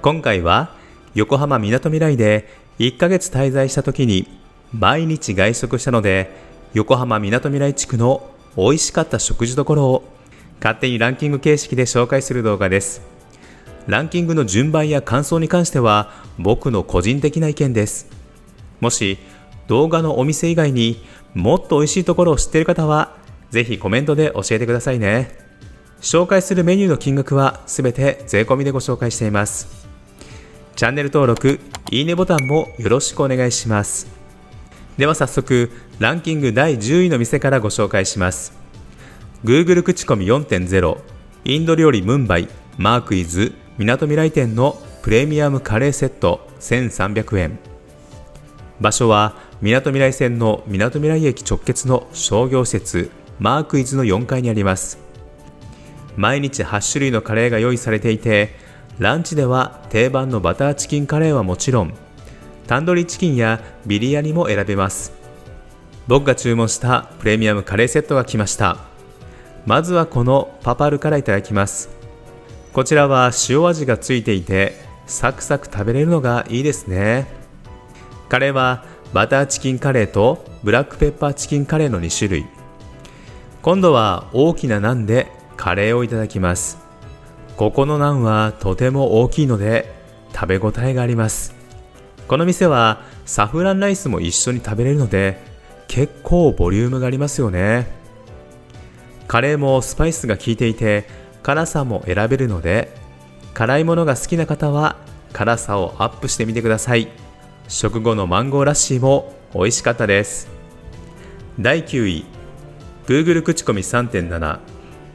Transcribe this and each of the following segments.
今回は横浜みなとみらいで1ヶ月滞在した時に毎日外食したので、横浜みなとみらい地区の美味しかった食事処を勝手にランキング形式で紹介する動画です。ランキングの順番や感想に関しては僕の個人的な意見です。もし動画のお店以外にもっと美味しいところを知っている方はぜひコメントで教えてくださいね。紹介するメニューの金額はすべて税込みでご紹介しています。チャンネル登録、いいねボタンもよろしくお願いします。では早速ランキング第10位の店からご紹介します。 Google 口コミ 4.0 インド料理ムンバイマークイズみなとみらい店のプレミアムカレーセット1300円。場所はみなとみらい線のみなとみらい駅直結の商業施設マークイズの4階にあります。毎日8種類のカレーが用意されていて、ランチでは定番のバターチキンカレーはもちろん、タンドリーチキンやビリヤニも選べます。僕が注文したプレミアムカレーセットが来ました。まずはこのパパルからいただきます。こちらは塩味がついていてサクサク食べれるのがいいですね。カレーはバターチキンカレーとブラックペッパーチキンカレーの2種類。今度は大きなナンでカレーをいただきます。ここのナンはとても大きいので食べ応えがあります。この店はサフランライスも一緒に食べれるので結構ボリュームがありますよね。カレーもスパイスが効いていて辛さも選べるので、辛いものが好きな方は辛さをアップしてみてください。食後のマンゴーラッシーも美味しかったです。第9位 Google 口コミ 3.7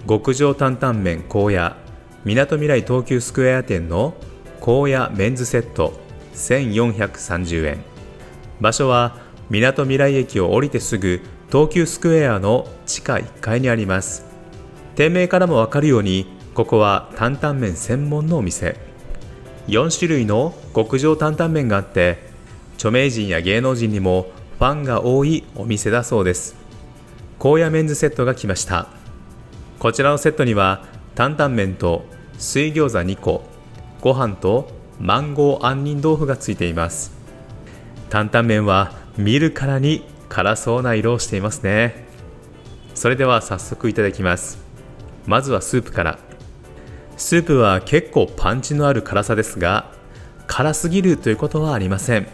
極上担々麺高野みなとみらい東急スクエア店の高野メンズセット1430円。場所はみなとみらい駅を降りてすぐ東急スクエアの地下1階にあります。店名からもわかるようにここは担々麺専門のお店。4種類の極上担々麺があって著名人や芸能人にもファンが多いお店だそうです。高野メンズセットが来ました。こちらのセットには担々麺と水餃子2個、ご飯とマンゴー杏仁豆腐がついています。担々麺は見るからに辛そうな色をしていますね。それでは早速いただきます。まずはスープから。スープは結構パンチのある辛さですが、辛すぎるということはありません。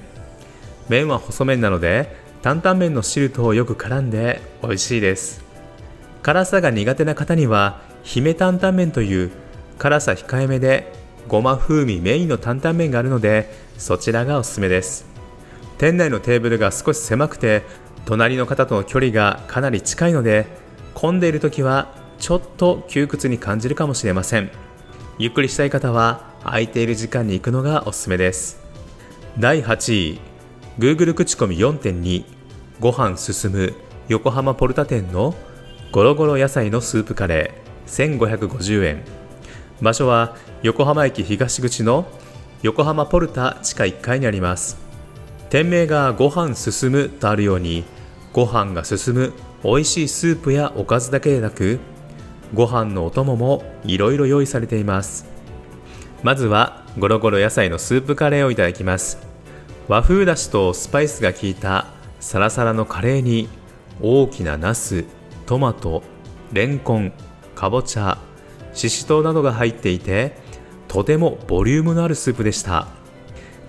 麺は細麺なので担々麺の汁とよく絡んで美味しいです。辛さが苦手な方には姫担々麺という辛さ控えめでごま風味メインの担々麺があるので、そちらがおすすめです。店内のテーブルが少し狭くて隣の方との距離がかなり近いので、混んでいる時はちょっと窮屈に感じるかもしれません。ゆっくりしたい方は空いている時間に行くのがおすすめです。第8位 Google 口コミ 4.2 ご飯進む横浜ポルタ店のゴロゴロ野菜のスープカレー1550円。場所は横浜駅東口の横浜ポルタ地下1階にあります。店名がご飯進むとあるように、ご飯が進む美味しいスープやおかずだけでなく、ご飯のお供もいろいろ用意されています。まずはゴロゴロ野菜のスープカレーをいただきます。和風だしとスパイスが効いたサラサラのカレーに大きなナス、トマト、レンコン、かぼちゃ、ししとうなどが入っていて、とてもボリュームのあるスープでした。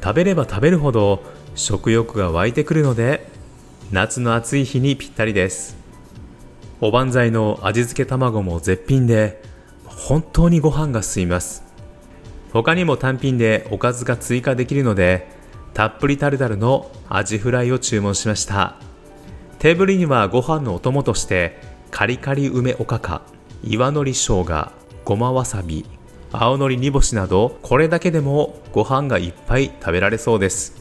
食べれば食べるほど食欲が湧いてくるので、夏の暑い日にぴったりです。おばんざいの味付け卵も絶品で、本当にご飯が進みます。他にも単品でおかずが追加できるので、たっぷりタルタルのアジフライを注文しました。テーブルにはご飯のお供としてカリカリ梅おかか、岩のり生姜、ごまわさび、青のり煮干しなど、これだけでもご飯がいっぱい食べられそうです。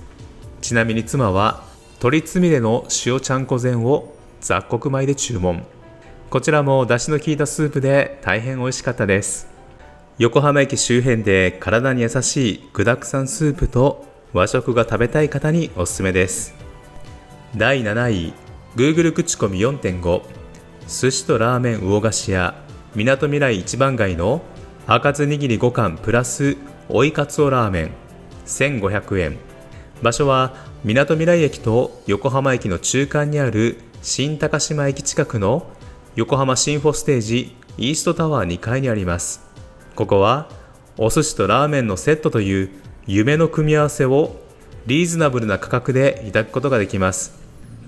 ちなみに妻は鶏つみれの塩ちゃんこ膳を雑穀米で注文。こちらも出汁の効いたスープで大変美味しかったです。横浜駅周辺で体に優しい具沢山スープと和食が食べたい方におすすめです。第7位 Google 口コミ 4.5 寿司とラーメン魚菓子屋みなとみらい一番街の赤津握り5貫プラス追いかつおラーメン1500円。場所はみなとみらい駅と横浜駅の中間にある新高島駅近くの横浜シンフォステージイーストタワー2階にあります。ここはお寿司とラーメンのセットという夢の組み合わせをリーズナブルな価格でいただくことができます。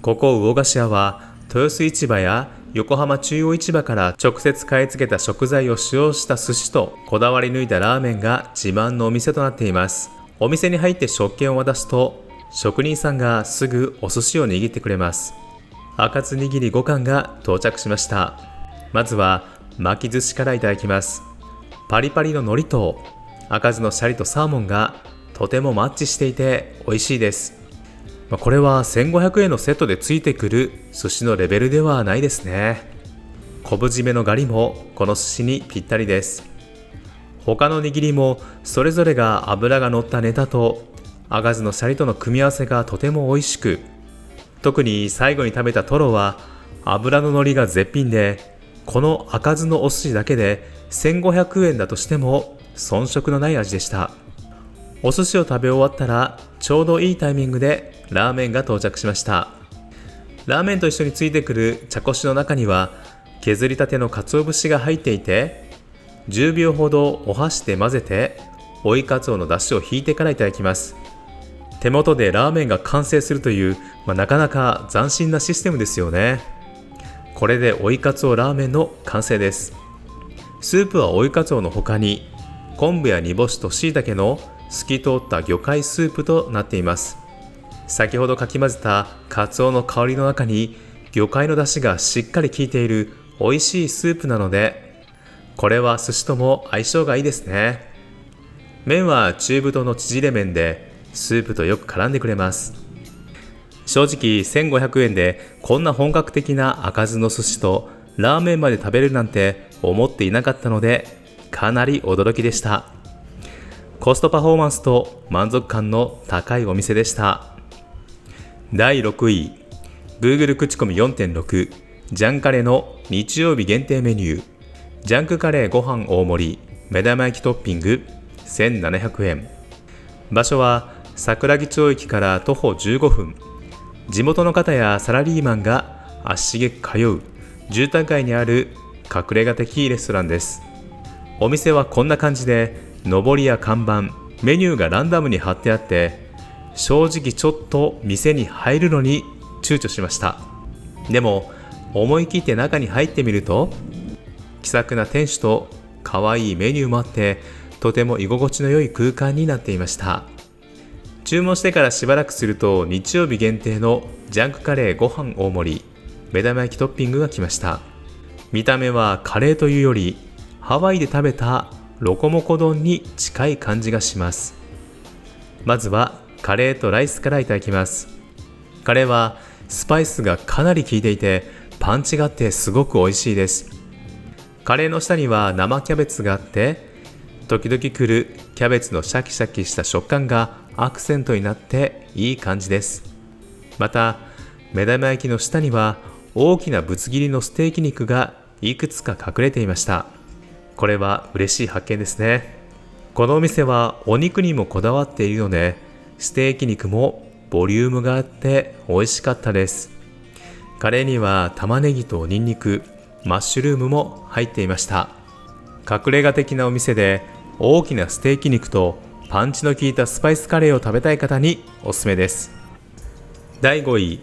ここ魚菓子屋は豊洲市場や横浜中央市場から直接買い付けた食材を使用した寿司とこだわり抜いたラーメンが自慢のお店となっています。お店に入って食券を渡すと職人さんがすぐお寿司を握ってくれます。赤津握り5貫が到着しました。まずは巻き寿司からいただきます。パリパリの海苔と赤酢のシャリとサーモンがとてもマッチしていて美味しいです。これは1500円のセットでついてくる寿司のレベルではないですね。昆布締めのガリもこの寿司にぴったりです。他の握りもそれぞれが脂が乗ったネタと赤酢のシャリとの組み合わせがとても美味しく、特に最後に食べたトロは脂の乗りが絶品で、この赤酢のお寿司だけで1500円だとしても遜色のない味でした。お寿司を食べ終わったらちょうどいいタイミングでラーメンが到着しました。ラーメンと一緒についてくる茶こしの中には削りたての鰹節が入っていて、10秒ほどお箸で混ぜて追いかつおの出汁を引いてからいただきます。手元でラーメンが完成するという、なかなか斬新なシステムですよね。これで追いかつおラーメンの完成です。スープは追いかつおの他に昆布や煮干しと椎茸の透き通った魚介スープとなっています。先ほどかき混ぜたカツオの香りの中に魚介の出汁がしっかり効いている美味しいスープなので、これは寿司とも相性がいいですね。麺は中太の縮れ麺でスープとよく絡んでくれます。正直1500円でこんな本格的な赤酢の寿司とラーメンまで食べれるなんて思っていなかったので、かなり驚きでした。コストパフォーマンスと満足感の高いお店でした。第6位、Google 口コミ 4.6 ジャンカレの日曜日限定メニュー、ジャンクカレーご飯大盛り目玉焼きトッピング1700円。場所は桜木町駅から徒歩15分。地元の方やサラリーマンが足しげく通う住宅街にある隠れ家的レストランです。お店はこんな感じで、上りや看板、メニューがランダムに貼ってあって、正直ちょっと店に入るのに躊躇しました。でも思い切って中に入ってみると、気さくな店主と可愛いメニューもあって、とても居心地の良い空間になっていました。注文してからしばらくすると、日曜日限定のジャンクカレーご飯大盛り目玉焼きトッピングが来ました。見た目はカレーというよりハワイで食べたロコモコ丼に近い感じがします。まずはカレーとライスからいただきます。カレーはスパイスがかなり効いていて、パンチがあってすごく美味しいです。カレーの下には生キャベツがあって、時々来るキャベツのシャキシャキした食感がアクセントになっていい感じです。また目玉焼きの下には大きなぶつ切りのステーキ肉がいくつか隠れていました。これは嬉しい発見ですね。このお店はお肉にもこだわっているので、ステーキ肉もボリュームがあって美味しかったです。カレーには玉ねぎとニンニク、マッシュルームも入っていました。隠れ家的なお店で大きなステーキ肉とパンチの効いたスパイスカレーを食べたい方におすすめです。第5位、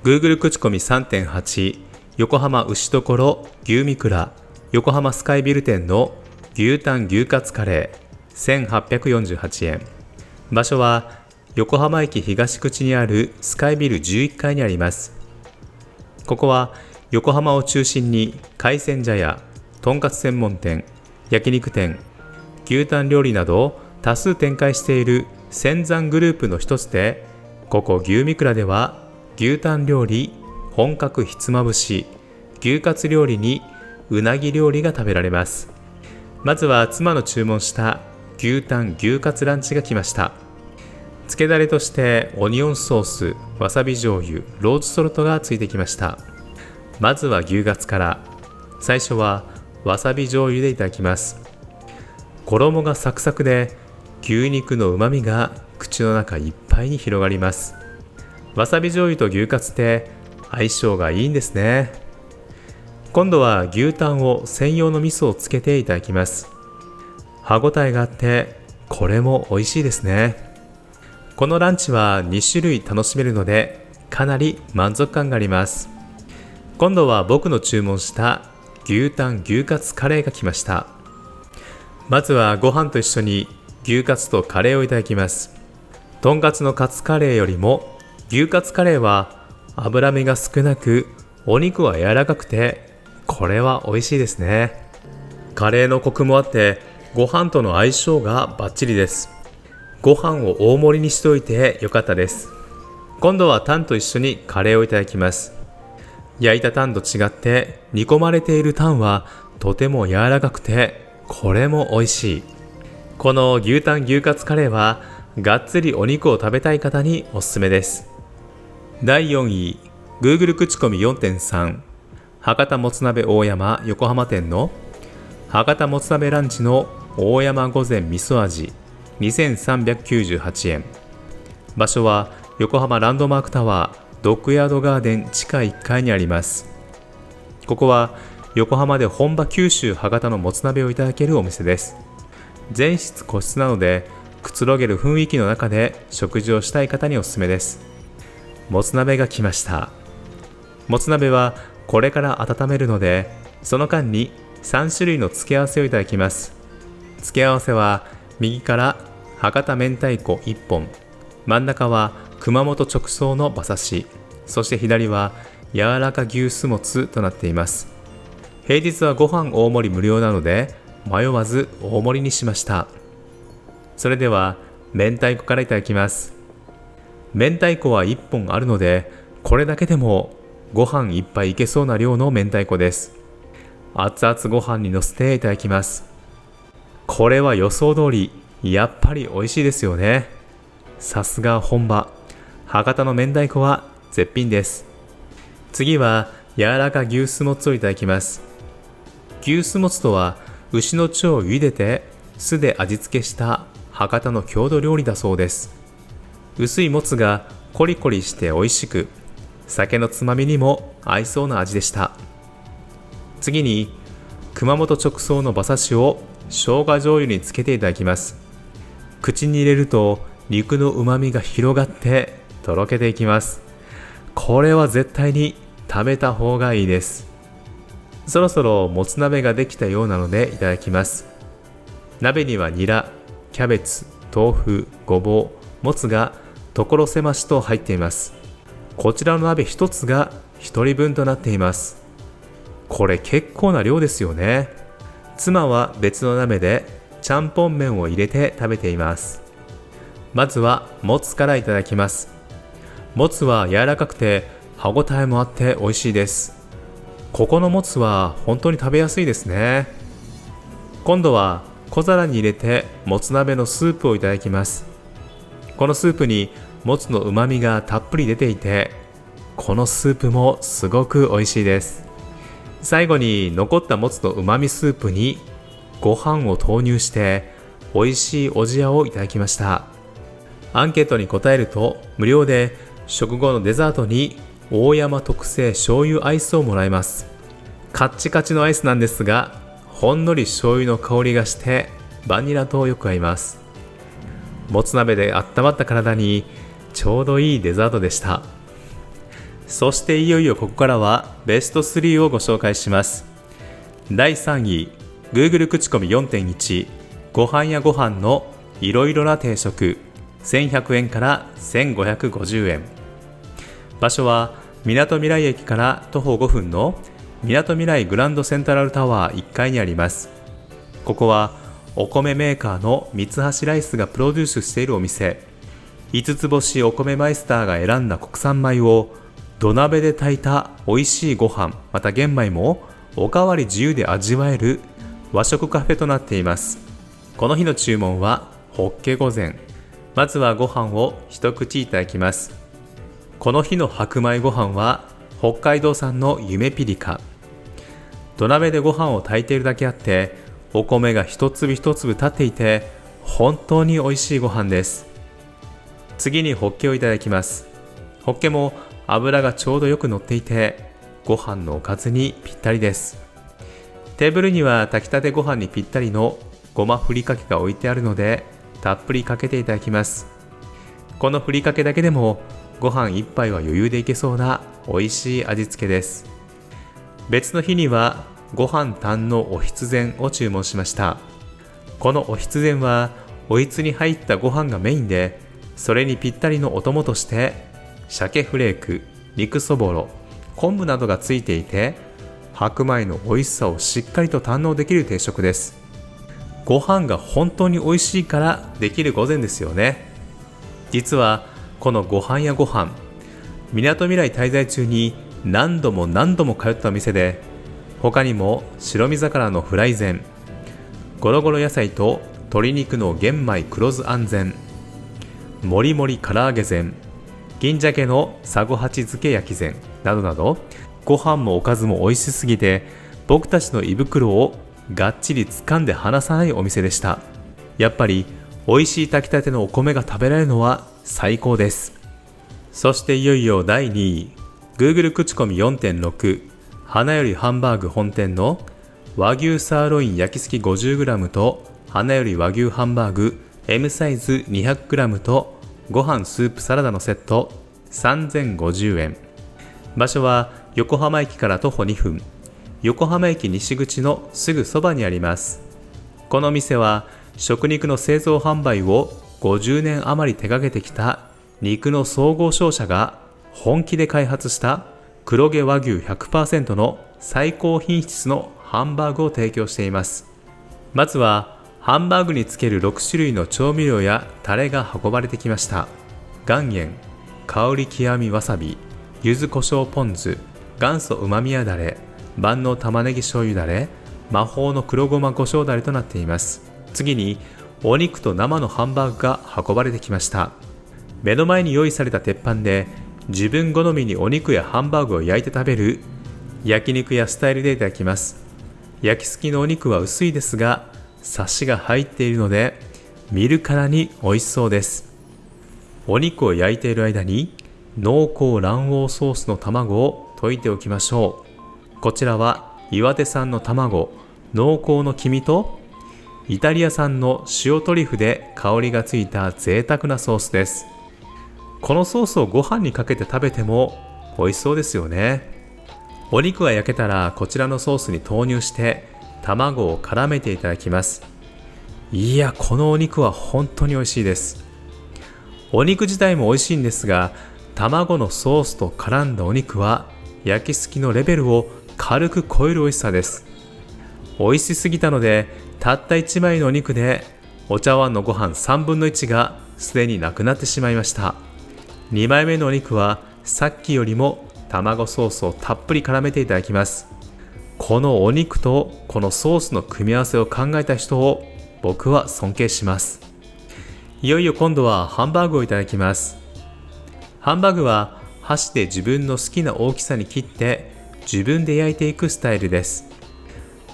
Google 口コミ 3.8 横浜牛所牛みくら横浜スカイビル店の牛タン牛カツカレー1848円。場所は横浜駅東口にあるスカイビル11階にあります。ここは横浜を中心に海鮮茶屋、とんかつ専門店、焼肉店、牛タン料理など多数展開している仙山グループの一つで、ここ牛みくらでは牛タン料理、本格ひつまぶし、牛カツ料理にうなぎ料理が食べられます。まずは妻の注文した牛タン牛カツランチが来ました。つけだれとしてオニオンソース、わさび醤油、ローズソルトがついてきました。まずは牛カツから。最初はわさび醤油でいただきます。衣がサクサクで牛肉の旨味が口の中いっぱいに広がります。わさび醤油と牛カツって相性がいいんですね。今度は牛タンを専用の味噌をつけていただきます。歯ごたえがあってこれも美味しいですね。このランチは2種類楽しめるのでかなり満足感があります。今度は僕の注文した牛タン牛カツカレーが来ました。まずはご飯と一緒に牛カツとカレーをいただきます。とんかつのカツカレーよりも牛カツカレーは脂身が少なくお肉は柔らかくてこれは美味しいですね。カレーのコクもあってご飯との相性がバッチリです。ご飯を大盛りにしておいてよかったです。今度はタンと一緒にカレーをいただきます。焼いたタンと違って煮込まれているタンはとても柔らかくてこれも美味しい。この牛タン牛カツカレーはがっつりお肉を食べたい方におすすめです。第4位 Google 口コミ 4.3 博多もつ鍋大山横浜店の博多もつ鍋ランチの大山御前味噌味2398円。場所は横浜ランドマークタワードッグヤードガーデン地下1階にあります。ここは横浜で本場九州博多のもつ鍋をいただけるお店です。全室個室なのでくつろげる雰囲気の中で食事をしたい方におすすめです。もつ鍋が来ました。もつ鍋はこれから温めるのでその間に3種類の付け合わせをいただきます。付け合わせは右から博多明太子1本、真ん中は熊本直送の馬刺し、そして左は柔らか牛すもつとなっています。平日はご飯大盛り無料なので迷わず大盛りにしました。それでは明太子からいただきます。明太子は1本あるのでこれだけでもご飯いっぱいいけそうな量の明太子です。熱々ご飯にのせていただきます。これは予想通りやっぱり美味しいですよね。さすが本場博多の明太子は絶品です。次は柔らか牛すもつをいただきます。牛すもつとは牛の腸を茹でて酢で味付けした博多の郷土料理だそうです。薄いもつがコリコリして美味しく酒のつまみにも合いそうな味でした。次に熊本直送の馬刺しを生姜醤油につけていただきます。口に入れると肉のうまみが広がってとろけていきます。これは絶対に食べた方がいいです。そろそろもつ鍋ができたようなのでいただきます。鍋にはニラ、キャベツ、豆腐、ごぼう、もつが所狭しと入っています。こちらの鍋一つが1人分となっています。これ結構な量ですよね。妻は別の鍋でちゃんぽん麺を入れて食べています。まずはもつからいただきます。もつは柔らかくて歯ごたえもあって美味しいです。ここのもつは本当に食べやすいですね。今度は小皿に入れてもつ鍋のスープをいただきます。このスープにもつのうまみがたっぷり出ていて、このスープもすごく美味しいです。最後に残ったもつのうまみスープにご飯を投入して美味しいおじやをいただきました。アンケートに答えると無料で食後のデザートに大山特製醤油アイスをもらえます。カッチカチのアイスなんですがほんのり醤油の香りがしてバニラとよく合います。もつ鍋で温まった体にちょうどいいデザートでした。そしていよいよここからはベスト3をご紹介します。第3位 Google 口コミ 4.1 ご飯やご飯のいろいろな定食1100円から1550円。場所はみなとみらい駅から徒歩5分のみなとみらいグランドセントラルタワー1階にあります。ここはお米メーカーの三橋ライスがプロデュースしているお店。5つ星お米マイスターが選んだ国産米を土鍋で炊いた美味しいご飯また玄米もおかわり自由で味わえる和食カフェとなっています。この日の注文はホッケ御膳。まずはご飯を一口いただきます。この日の白米ご飯は北海道産の夢ピリカ。土鍋でご飯を炊いているだけあってお米が一粒一粒立っていて本当に美味しいご飯です。次にホッケをいただきます。ホッケも油がちょうどよく乗っていて、ご飯のおかずにぴったりです。テーブルには炊きたてご飯にぴったりのごまふりかけが置いてあるので、たっぷりかけていただきます。このふりかけだけでもご飯一杯は余裕でいけそうな美味しい味付けです。別の日にはご飯単のおひつ膳を注文しました。このおひつ膳はおひつに入ったご飯がメインで、それにぴったりのお供として鮭フレーク、肉そぼろ、昆布などがついていて、白米の美味しさをしっかりと堪能できる定食です。ご飯が本当に美味しいからできる御膳ですよね。実はこのご飯屋ご飯、みなとみらい滞在中に何度も通った店で、他にも白身魚のフライ膳、ゴロゴロ野菜と鶏肉の玄米黒酢あん膳、もりもり唐揚げ膳、銀鮭のさごはち漬け焼き膳などなど、ご飯もおかずも美味しすぎて、僕たちの胃袋をがっちり掴んで離さないお店でした。やっぱり美味しい炊きたてのお米が食べられるのは最高です。そしていよいよ第2位、Google 口コミ 4.6 花よりハンバーグ本店の和牛サーロイン焼きすき 50g と花より和牛ハンバーグ M サイズ 200g とご飯スープサラダのセット3050円。場所は横浜駅から徒歩2分、横浜駅西口のすぐそばにあります。この店は食肉の製造販売を50年余り手掛けてきた肉の総合商社が本気で開発した黒毛和牛 100% の最高品質のハンバーグを提供しています。まずはハンバーグにつける6種類の調味料やタレが運ばれてきました。岩塩、香り極みわさび、柚子胡椒ポン酢、元祖うまみやだれ、万能玉ねぎ醤油だれ、魔法の黒ごま胡椒だれとなっています。次にお肉と生のハンバーグが運ばれてきました。目の前に用意された鉄板で自分好みにお肉やハンバーグを焼いて食べる焼肉屋スタイルでいただきます。焼きすきのお肉は薄いですが、サシが入っているので見るからに美味しそうです。お肉を焼いている間に濃厚卵黄ソースの卵を溶いておきましょう。こちらは岩手産の卵、濃厚の黄身とイタリア産の塩トリュフで香りがついた贅沢なソースです。このソースをご飯にかけて食べても美味しそうですよね。お肉が焼けたらこちらのソースに投入して卵を絡めていただきます。いや、このお肉は本当に美味しいです。お肉自体も美味しいんですが、卵のソースと絡んだお肉は焼きすきのレベルを軽く超える美味しさです。美味しすぎたので、たった1枚のお肉でお茶碗のご飯3分の1がすでになくなってしまいました。2枚目のお肉はさっきよりも卵ソースをたっぷり絡めていただきます。このお肉とこのソースの組み合わせを考えた人を僕は尊敬します。いよいよ今度はハンバーグをいただきます。ハンバーグは箸で自分の好きな大きさに切って自分で焼いていくスタイルです。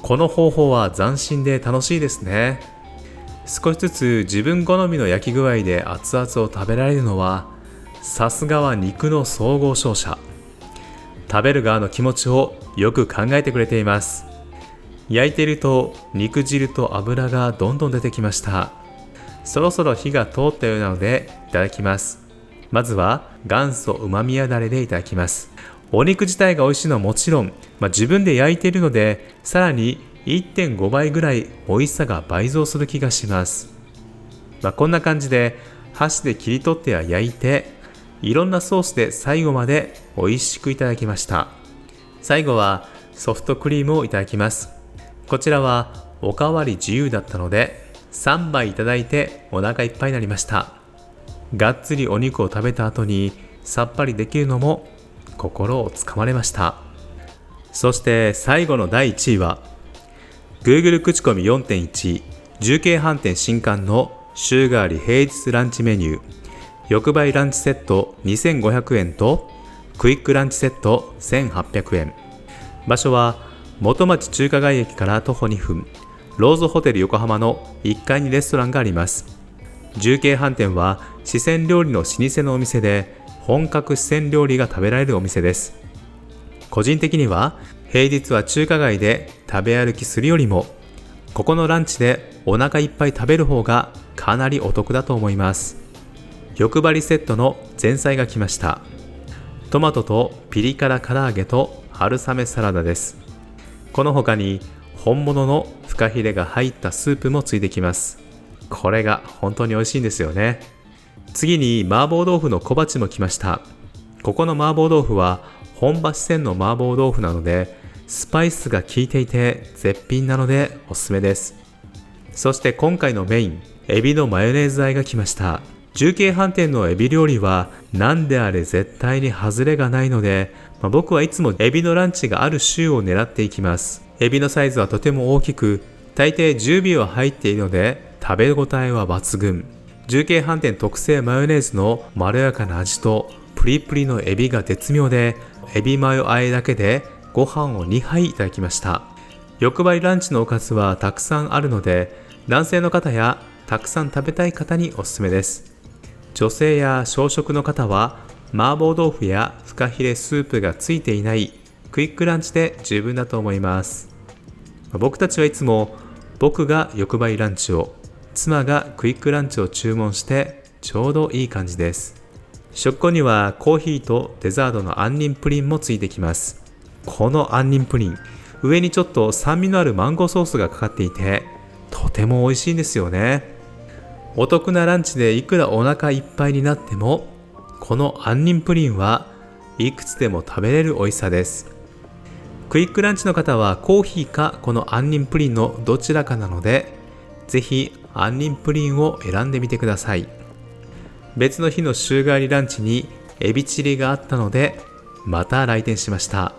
この方法は斬新で楽しいですね。少しずつ自分好みの焼き具合で熱々を食べられるのはさすがは肉の総合商社。食べる側の気持ちをよく考えてくれています。焼いていると肉汁と油がどんどん出てきました。そろそろ火が通ったようなのでいただきます。まずは元祖うまみやだれでいただきます。お肉自体が美味しいのはもちろん、自分で焼いているのでさらに 1.5 倍ぐらい美味しさが倍増する気がします。こんな感じで箸で切り取っては焼いて、いろんなソースで最後まで美味しくいただきました。最後はソフトクリームをいただきます。こちらはおかわり自由だったので3杯いただいてお腹いっぱいになりました。がっつりお肉を食べた後にさっぱりできるのも心をつかまれました。そして最後の第1位は Google 口コミ 4.1 重慶飯店新館の週替わり平日ランチメニュー欲張りランチセット2500円とクイックランチセット1800円。場所は元町中華街駅から徒歩2分、ローズホテル横浜の1階にレストランがあります。重慶飯店は四川料理の老舗のお店で、本格四川料理が食べられるお店です。個人的には平日は中華街で食べ歩きするよりも、ここのランチでお腹いっぱい食べる方がかなりお得だと思います。欲張りセットの前菜が来ました。トマトとピリ辛唐揚げと春雨サラダです。この他に本物のフカヒレが入ったスープもついてきます。これが本当に美味しいんですよね。次に麻婆豆腐の小鉢も来ました。ここの麻婆豆腐は本場四川の麻婆豆腐なので、スパイスが効いていて絶品なのでおすすめです。そして今回のメイン、エビのマヨネーズ和えが来ました。重慶飯店のエビ料理は何であれ絶対に外れがないので、僕はいつもエビのランチがある週を狙っていきます。エビのサイズはとても大きく、大抵10尾は入っているので食べ応えは抜群。重慶飯店特製マヨネーズのまろやかな味とプリプリのエビが絶妙で、エビマヨ和えだけでご飯を2杯いただきました。欲張りランチのおかずはたくさんあるので、男性の方やたくさん食べたい方におすすめです。女性や小食の方は麻婆豆腐やフカヒレスープがついていないクイックランチで十分だと思います。僕たちはいつも僕が欲張りランチを、妻がクイックランチを注文してちょうどいい感じです。食後にはコーヒーとデザートの杏仁プリンもついてきます。この杏仁プリン、上にちょっと酸味のあるマンゴーソースがかかっていて、とても美味しいんですよね。お得なランチでいくらお腹いっぱいになっても、この杏仁プリンはいくつでも食べれる美味しさです。クイックランチの方はコーヒーかこの杏仁プリンのどちらかなので、ぜひ杏仁プリンを選んでみてください。別の日の週替わりランチにエビチリがあったので、また来店しました。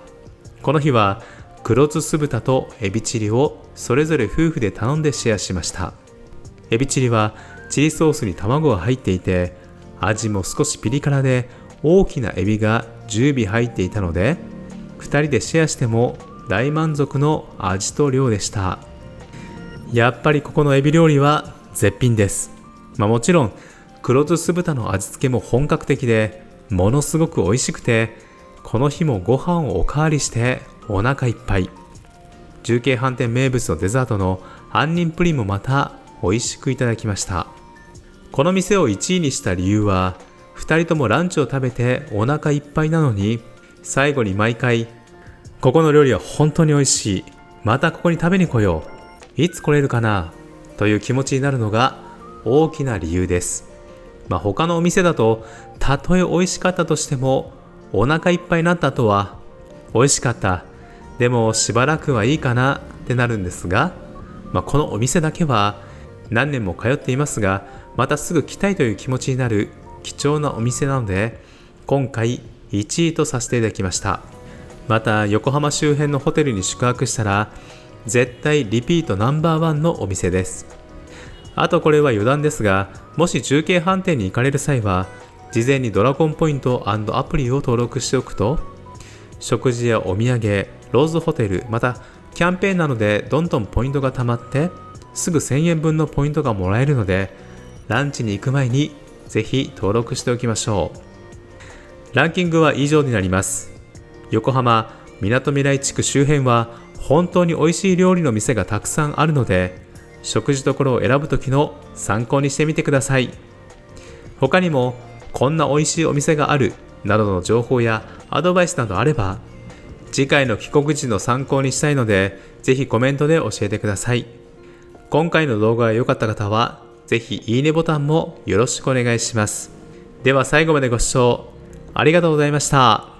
この日は黒酢酢豚とエビチリをそれぞれ夫婦で頼んでシェアしました。エビチリはチリソースに卵が入っていて、味も少しピリ辛で、大きなエビが10尾入っていたので、2人でシェアしても大満足の味と量でした。やっぱりここのエビ料理は絶品です。もちろん黒酢酢豚の味付けも本格的で、ものすごく美味しくて、この日もご飯をおかわりしてお腹いっぱい。重慶飯店名物のデザートの杏仁プリンもまた美味しくいただきました。この店を1位にした理由は、2人ともランチを食べてお腹いっぱいなのに、最後に毎回、ここの料理は本当に美味しい、またここに食べに来よう、いつ来れるかなという気持ちになるのが大きな理由です。他のお店だと、たとえ美味しかったとしても、お腹いっぱいになった後は、美味しかった、でもしばらくはいいかなってなるんですが、このお店だけは何年も通っていますが、またすぐ来たいという気持ちになる貴重なお店なので、今回1位とさせていただきました。また横浜周辺のホテルに宿泊したら、絶対リピートナンバーワンのお店です。あとこれは余談ですが、もし重慶飯店に行かれる際は、事前にドラゴンポイント&アプリを登録しておくと、食事やお土産、ローズホテル、またキャンペーンなのでどんどんポイントが貯まって、すぐ1000円分のポイントがもらえるので、ランチに行く前にぜひ登録しておきましょう。ランキングは以上になります。横浜みなとみらい地区周辺は本当に美味しい料理の店がたくさんあるので、食事処を選ぶ時の参考にしてみてください。他にもこんな美味しいお店があるなどの情報やアドバイスなどあれば、次回の帰国時の参考にしたいので、ぜひコメントで教えてください。今回の動画が良かった方は、ぜひいいねボタンもよろしくお願いします。では最後までご視聴ありがとうございました。